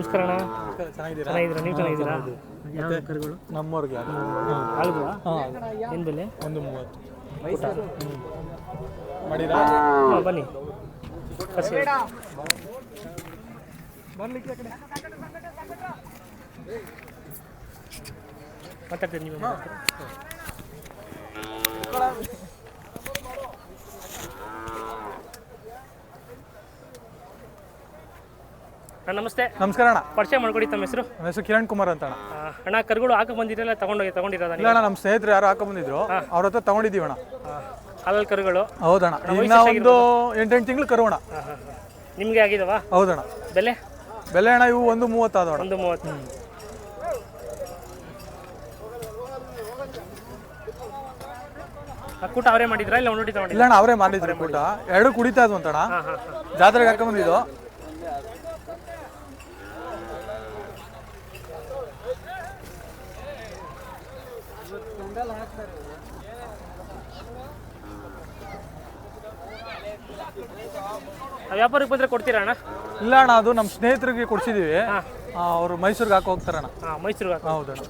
ನಮಸ್ಕಾರ ಅಣ್ಣ. ಚೆನ್ನಾಗಿದ್ದೀರಾ? ಚೆನ್ನಾಗಿದ್ದೀರಾ? ನೀವು ಚೆನ್ನಾಗಿದ್ದೀರಾ? ಯಾವ ಕರುಗಳು? ನಮ್ಮವ್ರಿಗೆ ಹಾಲುಗಳ ಏನು ಬೆಲೆ? 1.30 ಮಾಡಿರಾ? ಹಾಂ ಬನ್ನಿ ಕರ್ಸಿ. ಮಾತಾಡ್ತೀರಿ ನೀವು? ನಮಸ್ತೆ. ನಮಸ್ಕಾರ ಅಣ್ಣ. ಪರಿಚಯ ಮಾಡ್ಕೊಡಿ ತಮ್ಮ ಹೆಸರು? ನನ್ನ ಹೆಸರು ಕಿರಣ್ ಕುಮಾರ್ ಅಂತ ಅಣ್ಣ. ಅಣ್ಣ ಕರುಗಳು ಹಾಕಿ ಬಂದಿರಲ್ಲ ತಗೊಂಡಿರೋದ? ಇಲ್ಲ ಅಣ್ಣ, ನಮ್ಮ ಸ್ನೇಹಿತರು ಯಾರು ಹಾಕೋ ಬಂದಿದ್ರು, ಅವ್ರ ಹತ್ರ ತಗೊಂಡಿದ್ದೀವಿ ಅಣ್ಣ. ಹಾಲಲ್ಲಿ ಕರುಗಳು? ಹೌದಣ್ಣ, ಇನ್ನ ಒಂದು 8 ತಿಂಗಳು ಕರು ಅಣ್ಣ. ನಿಮಗೆ ಆಗಿದವ? ಹೌದಣ್ಣ. ಬೆಲೆ? ಬೆಲೆ ಅಣ್ಣ ಇವು 1.30 ಆದವಣ್ಣ. 1.30. ಕೂಟ ಅವರೇ ಮಾಡಿದ್ರಾ ಇಲ್ಲ ಒಂದೊಟ್ಟಿ ತಗೊಂಡಿಲ್ಲ? ಇಲ್ಲ ಅಣ್ಣ, ಅವರೇ ಮಾಡಿದ್ರು ಕೂಟ. 2 ಕುಡಿತಾ ಇದ್ವು ಅಂತಣ್ಣ, ಜಾತ್ರೆಗೆ ಹಾಕೋ ಬಂದಿದ್ದು. ವ್ಯಾಪಾರಕ್ಕೆ ಬಂದ್ರೆ ಕೊಡ್ತೀರಾ ಅಣ್ಣ? ಇಲ್ಲ ಅಣ್ಣ, ಅದು ನಮ್ಮ ಸ್ನೇಹಿತರಿಗೆ ಕೊಡ್ಸಿದೀವಿ, ಅವರು ಮೈಸೂರಿಗೆ ಹಾಕಿ ಹೋಗ್ತಾರಣ್ಣ. ಮೈಸೂರಿಗೆ? ಹೌದಣ್ಣ.